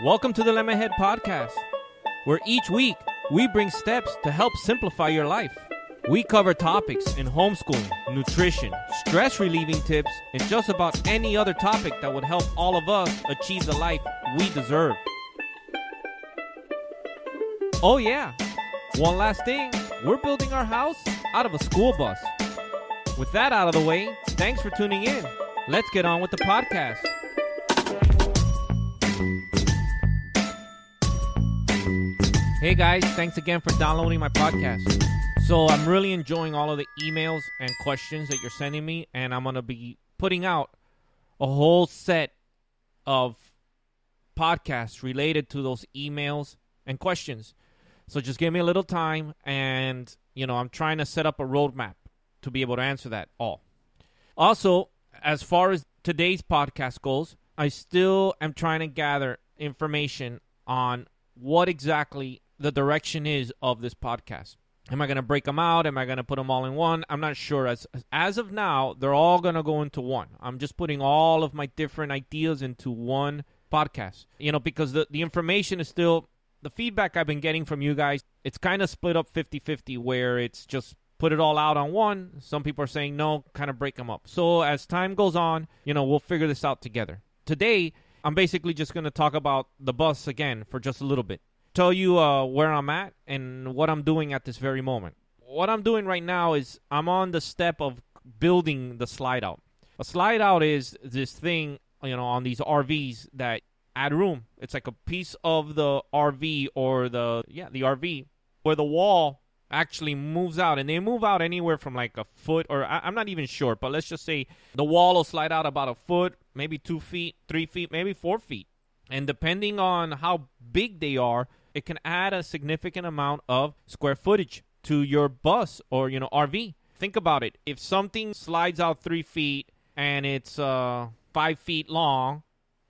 Welcome to the Lemonhead Podcast, where each week we bring steps to help simplify your life. We cover topics in homeschooling, nutrition, stress-relieving tips, and just about any other topic that would help all of us achieve the life we deserve. Oh yeah, one last thing, we're building our house out of a school bus. With that out of the way, thanks for tuning in. Let's get on with the podcast. Hey guys, thanks again for downloading my podcast. So I'm really enjoying all of the emails and questions that you're sending me, and I'm going to be putting out a whole set of podcasts related to those emails and questions. So just give me a little time, and I'm trying to set up a roadmap to be able to answer that all. Also, as far as today's podcast goes, I still am trying to gather information on what exactly the direction is of this podcast. Am I going to break them out? Am I going to put them all in one? I'm not sure. As of now, they're all going to go into one. I'm just putting all of my different ideas into one podcast. Because the information is still, the feedback I've been getting from you guys, it's kind of split up 50-50, where it's just put it all out on one. Some people are saying no, kind of break them up. So as time goes on, we'll figure this out together. Today, I'm basically just going to talk about the bus again for just a little bit. Tell you where I'm at and what I'm doing at this very moment. What I'm doing right now is I'm on the step of building the slide out. A slide out is this thing, on these RVs that add room. It's like a piece of the RV or the RV where the wall actually moves out, and they move out anywhere from like a foot, or I'm not even sure, but let's just say the wall will slide out about a foot, maybe 2 feet, 3 feet, maybe 4 feet. And depending on how big they are, it can add a significant amount of square footage to your bus or, RV. Think about it. If something slides out 3 feet and it's 5 feet long,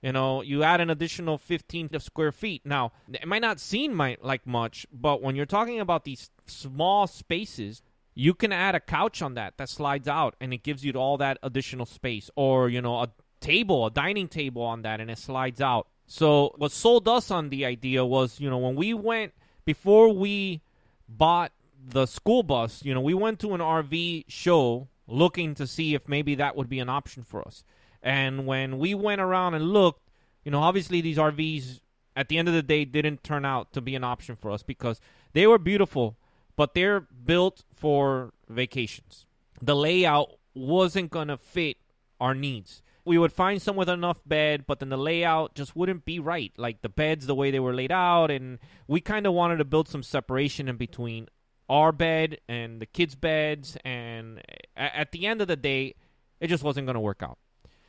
you add an additional 15 square feet. Now, it might not seem like much, but when you're talking about these small spaces, you can add a couch on that slides out, and it gives you all that additional space. Or, a dining table on that, and it slides out. So what sold us on the idea was, when we went, before we bought the school bus, we went to an RV show looking to see if maybe that would be an option for us. And when we went around and looked, obviously these RVs at the end of the day didn't turn out to be an option for us because they were beautiful, but they're built for vacations. The layout wasn't going to fit our needs. We would find some with enough bed, but then the layout just wouldn't be right. Like the beds, the way they were laid out, and we kind of wanted to build some separation in between our bed and the kids' beds, and at the end of the day, it just wasn't going to work out.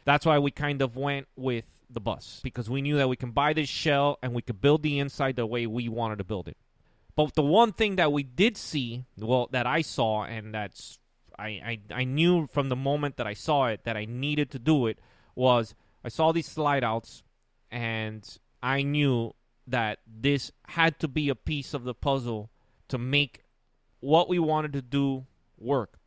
That's why we kind of went with the bus, because we knew that we can buy this shell and we could build the inside the way we wanted to build it. But the one thing that we did see, that I saw, and that's I knew from the moment that I saw it that I needed to do it, was I saw these slide outs, and I knew that this had to be a piece of the puzzle to make what we wanted to do work.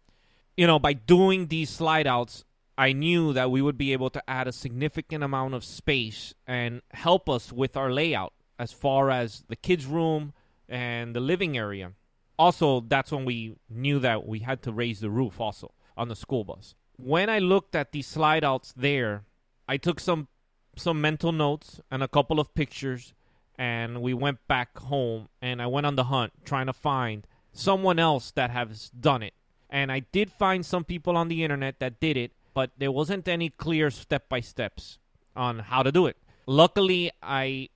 By doing these slide outs, I knew that we would be able to add a significant amount of space and help us with our layout as far as the kids' room and the living area. Also, that's when we knew that we had to raise the roof also on the school bus. When I looked at these slide outs there, I took some mental notes and a couple of pictures, and we went back home, and I went on the hunt trying to find someone else that has done it. And I did find some people on the internet that did it, but there wasn't any clear step-by-steps on how to do it. Luckily, I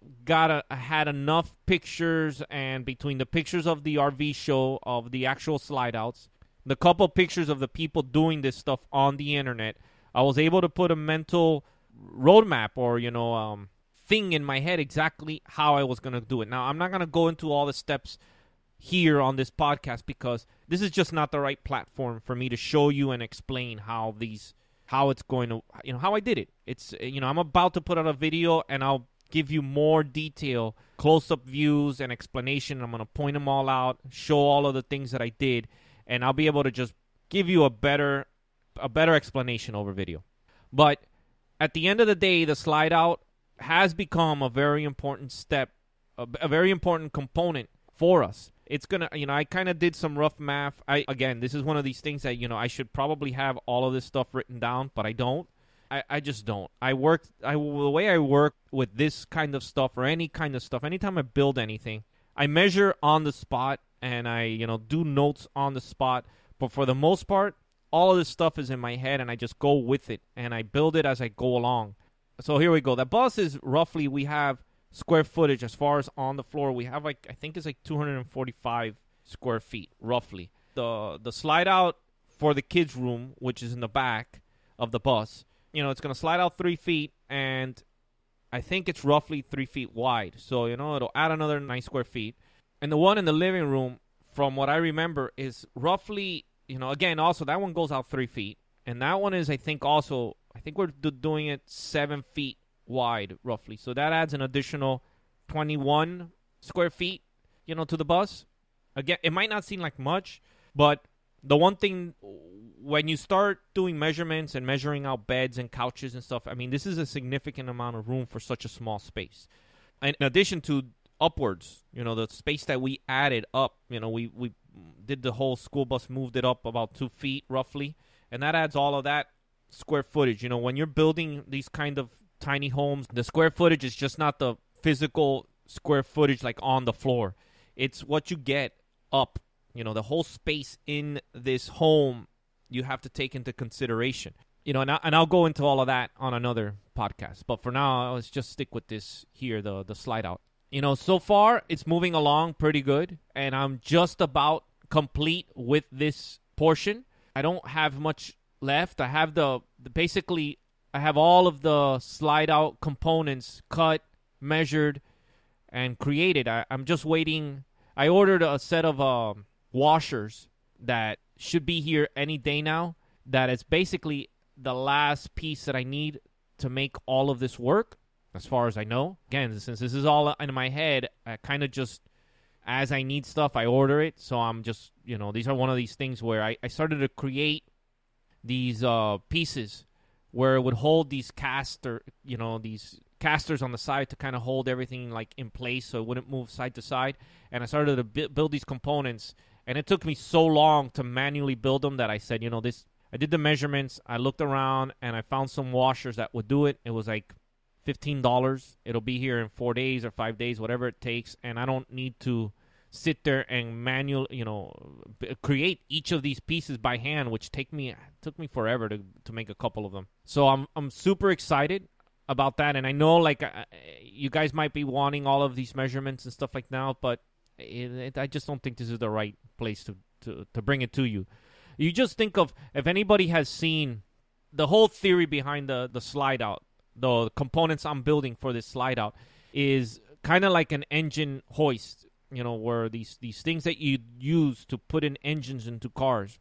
had enough pictures, and between the pictures of the RV show, of the actual slide outs, the couple pictures of the people doing this stuff on the internet, I was able to put a mental roadmap or, thing in my head exactly how I was going to do it. Now, I'm not going to go into all the steps here on this podcast because this is just not the right platform for me to show you and explain how it's going to, how I did it. It's, I'm about to put out a video, and I'll give you more detail, close-up views and explanation. I'm going to point them all out, show all of the things that I did, and I'll be able to just give you a better explanation over video. But at the end of the day, the slide out has become a very important step, a very important component for us. It's gonna, I kind of did some rough math. Again, this is one of these things that, I should probably have all of this stuff written down, but I don't. I just don't. The way I work with this kind of stuff or any kind of stuff, anytime I build anything, I measure on the spot and I, do notes on the spot. But for the most part, all of this stuff is in my head and I just go with it and I build it as I go along. So here we go. The bus is roughly, we have square footage as far as on the floor. We have I think it's 245 square feet, roughly. The slide out for the kids' room, which is in the back of the bus, it's going to slide out 3 feet, and I think it's roughly 3 feet wide. So, it'll add another 9 square feet. And the one in the living room, from what I remember, is roughly, again, also that one goes out 3 feet. And that one is, I think we're doing it 7 feet wide, roughly. So that adds an additional 21 square feet, to the bus. Again, it might not seem like much, but the one thing, when you start doing measurements and measuring out beds and couches and stuff, I mean, this is a significant amount of room for such a small space. And in addition to upwards, the space that we added up, we did the whole school bus, moved it up about 2 feet roughly, and that adds all of that square footage. When you're building these kind of tiny homes, the square footage is just not the physical square footage like on the floor. It's what you get up. The whole space in this home you have to take into consideration. And I'll go into all of that on another podcast. But for now, let's just stick with this here, the slide out. So far, it's moving along pretty good. And I'm just about complete with this portion. I don't have much left. I have basically, I have all of the slide out components cut, measured, and created. I'm just waiting. I ordered a set of washers that should be here any day now. That is basically the last piece that I need to make all of this work, as far as I know. Again, since this is all in my head, I kind of just, as I need stuff, I order it. So I'm just, these are one of these things where I started to create these pieces where it would hold these these casters on the side to kind of hold everything like in place so it wouldn't move side to side. And I started to build these components. And it took me so long to manually build them that I said, I did the measurements, I looked around, and I found some washers that would do it. It was like $15. It'll be here in 4 days or 5 days, whatever it takes. And I don't need to sit there and create each of these pieces by hand, which took me forever to make a couple of them. So I'm super excited about that. And I know you guys might be wanting all of these measurements and stuff like now, but I just don't think this is the right place to bring it to you. You just think of, if anybody has seen the whole theory behind the slide out, the components I'm building for this slide out is kind of like an engine hoist, where these things that you use to put in engines into cars.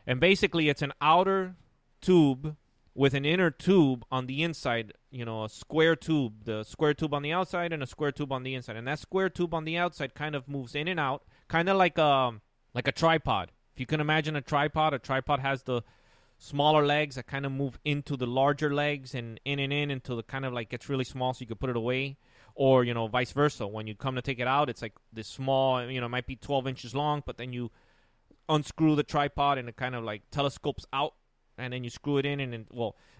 And basically it's an outer tube with an inner tube on the inside, a square tube, the square tube on the outside and a square tube on the inside. And that square tube on the outside kind of moves in and out, kind of like a tripod. If you can imagine a tripod has the smaller legs that kind of move into the larger legs and in until it kind of like gets really small so you can put it away. Or, vice versa. When you come to take it out, it's like this small, it might be 12 inches long, but then you unscrew the tripod and it kind of like telescopes out. And then you screw it in, and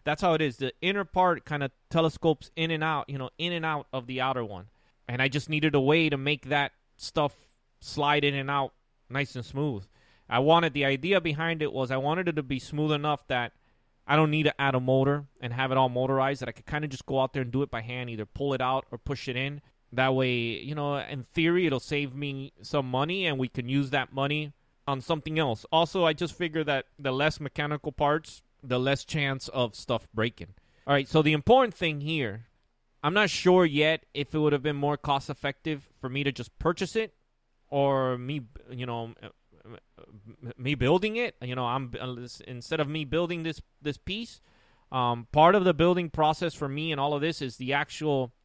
that's how it is. The inner part kind of telescopes in and out, in and out of the outer one. And I just needed a way to make that stuff slide in and out nice and smooth. The idea behind it was I wanted it to be smooth enough that I don't need to add a motor and have it all motorized, that I could kind of just go out there and do it by hand, either pull it out or push it in. That way, in theory, it'll save me some money, and we can use that money on something else. Also, I just figured that the less mechanical parts, the less chance of stuff breaking. All right, so the important thing here, I'm not sure yet if it would have been more cost effective for me to just purchase it or me building it. Instead of me building this piece, part of the building process for me and all of this is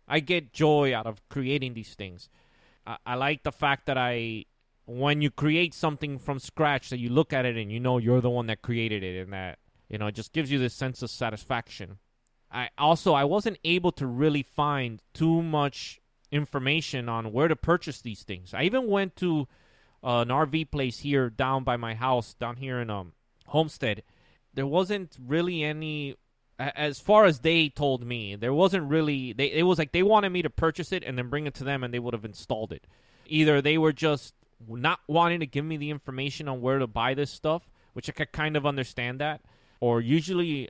I get joy out of creating these things. I like the fact that when you create something from scratch, that you look at it and you're the one that created it, and that, it just gives you this sense of satisfaction. I wasn't able to really find too much information on where to purchase these things. I even went to an RV place here down by my house, down here in Homestead. There wasn't really any, as far as they told me, there wasn't really, it was like they wanted me to purchase it and then bring it to them and they would have installed it. Either they were just not wanting to give me the information on where to buy this stuff, which I could kind of understand that, or usually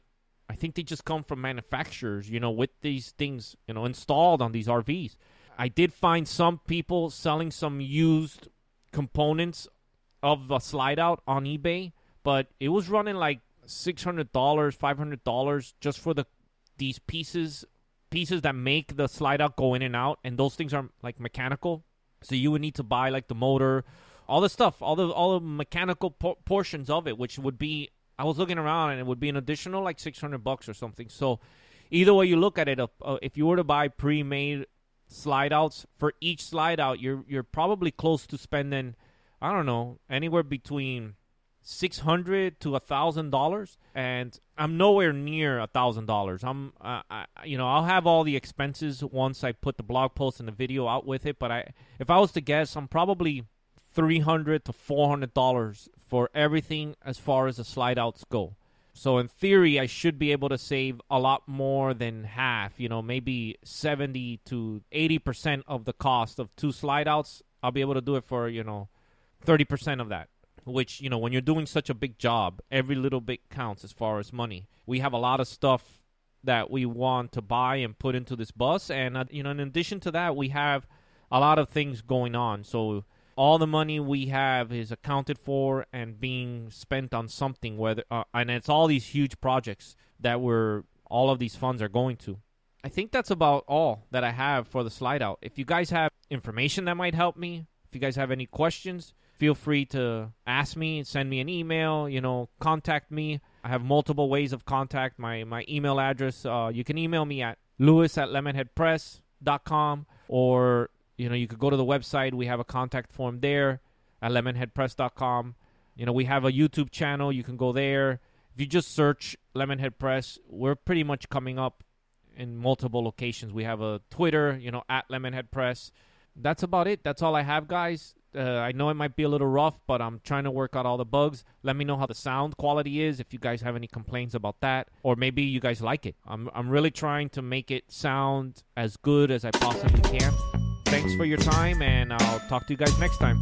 I think they just come from manufacturers, with these things, installed on these RVs. I did find some people selling some used components of a slide out on eBay, but it was running like $600, $500 just for these pieces that make the slide out go in and out, and those things are like mechanical. So you would need to buy like the motor, all the stuff, all the mechanical portions of it, which would be, I was looking around and it would be an additional like $600 or something. So either way you look at it, if you were to buy pre-made slide outs, for each slide out, you're probably close to spending, I don't know, anywhere between $600 to $1,000, and I'm nowhere near $1,000. I'll have all the expenses once I put the blog post and the video out with it. But if I was to guess, I'm probably $300 to $400 for everything as far as the slide outs go. So in theory, I should be able to save a lot more than half, maybe 70 to 80% of the cost of 2 slide outs. I'll be able to do it for, 30% of that, which, when you're doing such a big job, every little bit counts as far as money. We have a lot of stuff that we want to buy and put into this bus. And, in addition to that, we have a lot of things going on. So all the money we have is accounted for and being spent on something, and it's all these huge projects that all of these funds are going to. I think that's about all that I have for the slide out. If you guys have information that might help me, if you guys have any questions, feel free to ask me, send me an email, contact me. I have multiple ways of contact. My email address, you can email me at lewis@lemonheadpress.com, or you could go to the website. We have a contact form there at lemonheadpress.com. We have a YouTube channel. You can go there. If you just search Lemonhead Press, we're pretty much coming up in multiple locations. We have a Twitter, at Lemonhead Press. That's about it. That's all I have, guys. I know it might be a little rough, but I'm trying to work out all the bugs. Let me know how the sound quality is, if you guys have any complaints about that, or maybe you guys like it. I'm really trying to make it sound as good as I possibly can. Thanks for your time, and I'll talk to you guys next time.